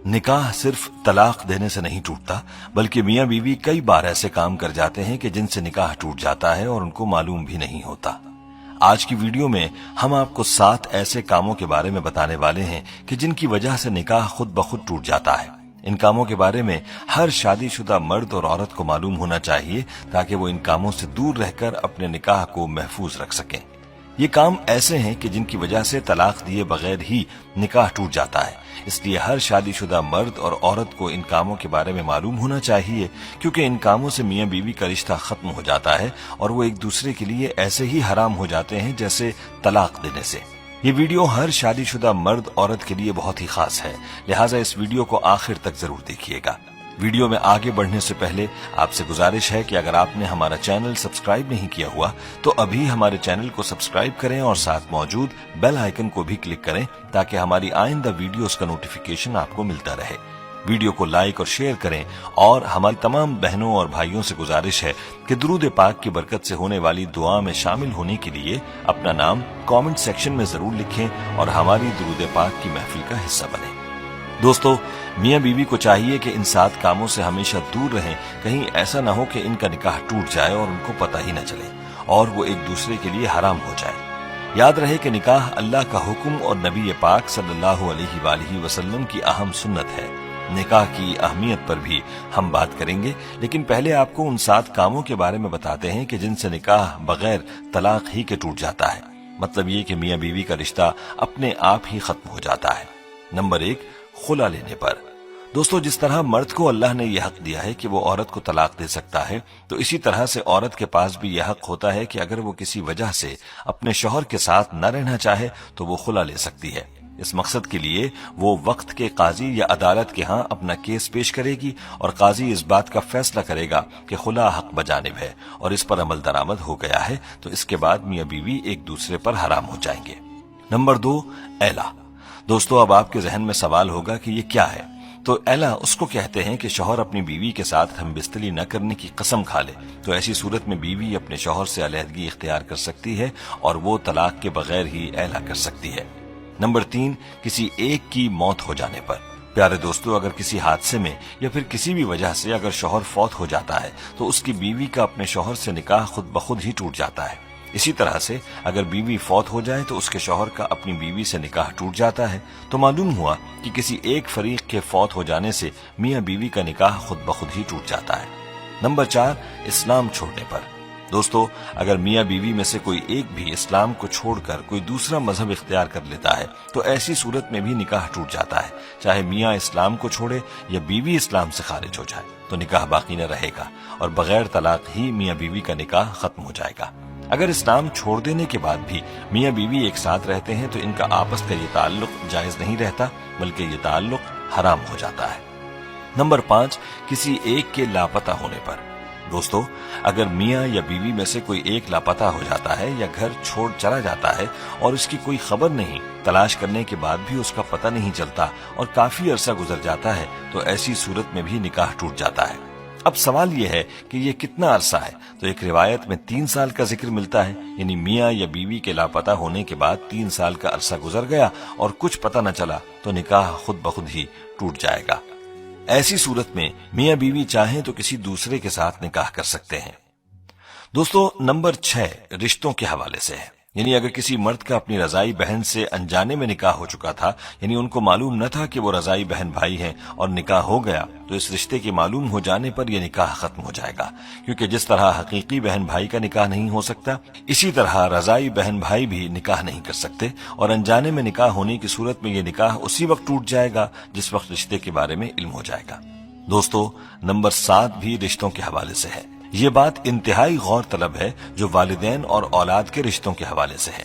निकाह सिर्फ तलाक देने से नहीं टूटता, बल्कि मियां बीवी कई बार ऐसे काम कर जाते हैं कि जिनसे निकाह टूट जाता है और उनको मालूम भी नहीं होता। आज की वीडियो में हम आपको 7 ऐसे कामों के बारे में बताने वाले हैं कि जिनकी वजह से निकाह खुद ब खुद टूट जाता है। इन कामों के बारे में हर शादीशुदा मर्द और औरत को मालूम होना चाहिए ताकि वो इन कामों से दूर रहकर अपने निकाह को महफूज रख सकें। ये काम ऐसे हैं कि जिनकी वजह से तलाक दिए बगैर ही निकाह टूट जाता है, इसलिए हर शादीशुदा मर्द और औरत को इन कामों के बारे में मालूम होना चाहिए, क्योंकि इन कामों से मियां बीवी का रिश्ता खत्म हो जाता है और वो एक दूसरे के लिए ऐसे ही हराम हो जाते हैं जैसे तलाक देने से। ये वीडियो हर शादीशुदा मर्द औरत के लिए बहुत ही खास है, लिहाजा इस वीडियो को आखिर तक जरूर देखिएगा। वीडियो में आगे बढ़ने से पहले आपसे गुजारिश है कि अगर आपने हमारा चैनल सब्सक्राइब नहीं किया हुआ तो अभी हमारे चैनल को सब्सक्राइब करें और साथ मौजूद बेल आइकन को भी क्लिक करें ताकि हमारी आइंदा वीडियोस का नोटिफिकेशन आपको मिलता रहे। वीडियो को लाइक और शेयर करें और हमारी तमाम बहनों और भाइयों से गुजारिश है कि दुरूद पाक की बरकत से होने वाली दुआ में शामिल होने के लिए अपना नाम कमेंट सेक्शन में जरूर लिखें और हमारी दुरूद पाक की महफिल का हिस्सा बने। दोस्तों, मियां बीवी को चाहिए कि इन 7 कामों से हमेशा दूर रहें, कहीं ऐसा ना हो कि इनका निकाह टूट जाए और उनको पता ही न चले और वो एक दूसरे के लिए हराम हो जाए। याद रहे कि निकाह अल्लाह का हुक्म और नबी पाक सल्लल्लाहु अलैहि वसल्लम की अहम सुन्नत है। निकाह की अहमियत पर भी हम बात करेंगे, लेकिन पहले आपको उन 7 कामों के बारे में बताते हैं कि जिनसे निकाह बगैर तलाक ही के टूट जाता है। मतलब ये कि मियां बीवी का रिश्ता अपने आप ही खत्म हो जाता है। नंबर 1, खुला लेने पर। दोस्तों, जिस तरह मर्द को अल्लाह ने यह हक दिया है कि वो औरत को तलाक दे सकता है, तो इसी तरह से औरत के पास भी यह हक होता है कि अगर वो किसी वजह से अपने शौहर के साथ न रहना चाहे तो वो खुला ले सकती है। इस मकसद के लिए वो वक्त के काजी या अदालत के यहाँ अपना केस पेश करेगी और काजी इस बात का फैसला करेगा कि खुला हक बजानिब है और इस पर अमल दरामद हो गया है, तो इसके बाद मियां बीवी एक दूसरे पर हराम हो जाएंगे। नंबर 2, ऐला। दोस्तों, अब आपके जहन में सवाल होगा कि ये क्या है। तो ऐला उसको कहते हैं कि शौहर अपनी बीवी के साथ हमबिस्तरी न करने की कसम खा ले, तो ऐसी सूरत में बीवी अपने शौहर से अलहदगी इख्तियार कर सकती है और वो तलाक के बगैर ही ऐला कर सकती है। नंबर 3, किसी एक की मौत हो जाने पर। प्यारे दोस्तों, अगर किसी हादसे में या फिर किसी भी वजह से अगर शौहर फौत हो जाता है तो उसकी बीवी का अपने शौहर से निकाह खुद ब खुद ही टूट जाता है। इसी तरह से अगर बीवी फौत हो जाए तो उसके शौहर का अपनी बीवी से निकाह टूट जाता है। तो मालूम हुआ कि किसी एक फरीक के फौत हो जाने से मियां बीवी का निकाह खुद ब खुद ही टूट जाता है। नंबर 4, इस्लाम छोड़ने पर। दोस्तों, अगर मियां बीवी में से कोई एक भी इस्लाम को छोड़कर कोई दूसरा मजहब इख्तियार कर लेता है तो ऐसी सूरत में भी निकाह टूट जाता है। चाहे मियां इस्लाम को छोड़े या बीवी इस्लाम से खारिज हो जाए तो निकाह बाकी न रहेगा और बगैर तलाक ही मियां बीवी का निकाह खत्म हो जाएगा। अगर इस्लाम छोड़ देने के बाद भी मियां बीवी एक साथ रहते हैं तो इनका आपस का ये ताल्लुक जायज नहीं रहता, बल्कि ये ताल्लुक हराम हो जाता है। नंबर 5, किसी एक के लापता होने पर। दोस्तों, अगर मियां या बीवी में से कोई एक लापता हो जाता है या घर छोड़ चला जाता है और उसकी कोई खबर नहीं, तलाश करने के बाद भी उसका पता नहीं चलता और काफी अरसा गुजर जाता है, तो ऐसी सूरत में भी निकाह टूट जाता है। अब सवाल यह है कि ये कितना अरसा है। तो एक रिवायत में 3 साल का जिक्र मिलता है, यानी मियां या बीवी के लापता होने के बाद 3 साल का अरसा गुजर गया और कुछ पता न चला तो निकाह खुद ब खुद ही टूट जाएगा। ऐसी सूरत में मियां बीवी चाहें तो किसी दूसरे के साथ निकाह कर सकते हैं। दोस्तों, नंबर 6, रिश्तों के हवाले से है। यानी अगर किसी मर्द का अपनी रजाई बहन से अनजाने में निकाह हो चुका था, यानी उनको मालूम न था कि वो रजाई बहन भाई हैं और निकाह हो गया, तो इस रिश्ते के मालूम हो जाने पर यह निकाह खत्म हो जाएगा। क्योंकि जिस तरह हकीकी बहन भाई का निकाह नहीं हो सकता, इसी तरह रजाई बहन भाई भी निकाह नहीं कर सकते और अनजाने में निकाह होने की सूरत में यह निकाह उसी वक्त टूट जाएगा जिस वक्त रिश्ते के बारे में इल्म हो जाएगा। दोस्तों, नंबर 7 भी रिश्तों के हवाले से है। ये बात इंतहाई गौर तलब है जो वालिदैन और औलाद के रिश्तों के हवाले से है।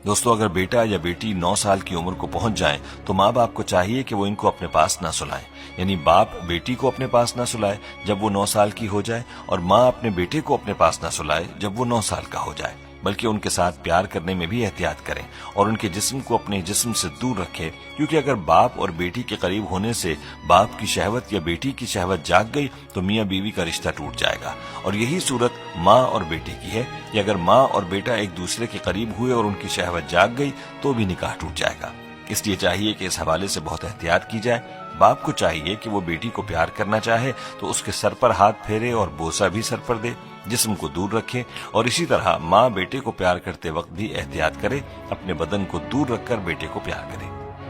दोस्तों, अगर बेटा या बेटी 9 साल की उम्र को पहुंच जाएं तो माँ बाप को चाहिए कि वो इनको अपने पास ना सुलाएं, यानी बाप बेटी को अपने पास ना सुलाए जब वो 9 साल की हो जाए और माँ अपने बेटे को अपने पास ना सुलाए जब वो 9 साल का हो जाए, बल्कि उनके साथ प्यार करने में भी एहतियात करें और उनके जिस्म को अपने जिस्म से दूर रखें। क्योंकि अगर बाप और बेटी के करीब होने से बाप की शहवत या बेटी की शहवत जाग गई तो मियां बीवी का रिश्ता टूट जाएगा। और यही सूरत माँ और बेटे की है कि अगर माँ और बेटा एक दूसरे के करीब हुए और उनकी शहवत जाग गई तो भी निकाह टूट जाएगा। اس لیے چاہیے کہ اس حوالے سے بہت احتیاط کی جائے۔ باپ کو چاہیے کہ وہ بیٹی کو پیار کرنا چاہے تو اس کے سر پر ہاتھ پھیرے اور بوسہ بھی سر پر دے، جسم کو دور رکھے، اور اسی طرح ماں بیٹے کو پیار کرتے وقت بھی احتیاط کرے، اپنے بدن کو دور رکھ کر بیٹے کو پیار کرے۔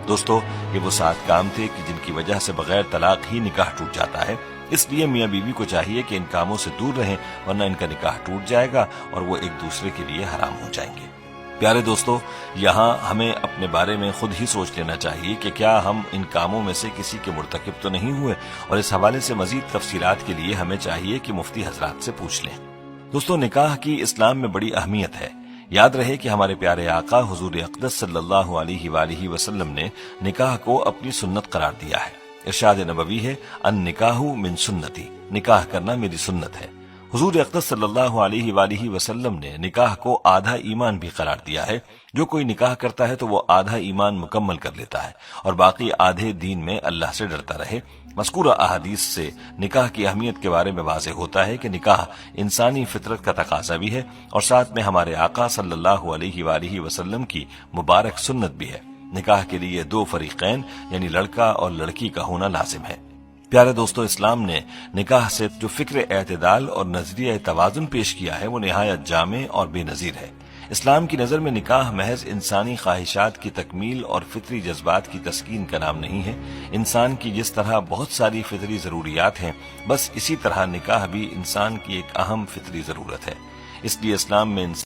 دوستو، یہ وہ 7 کام تھے کہ جن کی وجہ سے بغیر طلاق ہی نکاح ٹوٹ جاتا ہے۔ اس لیے میاں بیوی کو چاہیے کہ ان کاموں سے دور رہیں، ورنہ ان کا نکاح ٹوٹ جائے گا اور وہ ایک دوسرے کے لیے حرام ہو جائیں گے۔ پیارے دوستو، یہاں ہمیں اپنے بارے میں خود ہی سوچ لینا چاہیے کہ کیا ہم ان کاموں میں سے کسی کے مرتکب تو نہیں ہوئے، اور اس حوالے سے مزید تفصیلات کے لیے ہمیں چاہیے کہ مفتی حضرات سے پوچھ لیں۔ دوستو، نکاح کی اسلام میں بڑی اہمیت ہے۔ یاد رہے کہ ہمارے پیارے آقا حضور اقدس صلی اللہ علیہ وآلہ وسلم نے نکاح کو اپنی سنت قرار دیا ہے۔ ارشاد نبوی ہے، النکاح من سنتی، نکاح کرنا میری سنت ہے۔ حضور اقدس صلی اللہ علیہ وآلہ وسلم نے نکاح کو آدھا ایمان بھی قرار دیا ہے۔ جو کوئی نکاح کرتا ہے تو وہ آدھا ایمان مکمل کر لیتا ہے اور باقی آدھے دین میں اللہ سے ڈرتا رہے۔ مذکورہ احادیث سے نکاح کی اہمیت کے بارے میں واضح ہوتا ہے کہ نکاح انسانی فطرت کا تقاضا بھی ہے، اور ساتھ میں ہمارے آقا صلی اللہ علیہ وآلہ وسلم کی مبارک سنت بھی ہے۔ نکاح کے لیے 2 فریقین یعنی لڑکا اور لڑکی کا ہونا لازم ہے۔ پیارے دوستو، اسلام نے نکاح سے جو فکر اعتدال اور نظریہ توازن پیش کیا ہے وہ نہایت جامع اور بے نظیر ہے۔ اسلام کی نظر میں نکاح محض انسانی خواہشات کی تکمیل اور فطری جذبات کی تسکین کا نام نہیں ہے۔ انسان کی جس طرح بہت ساری فطری ضروریات ہیں، بس اسی طرح نکاح بھی انسان کی ایک اہم فطری ضرورت ہے۔ اس لیے اسلام میں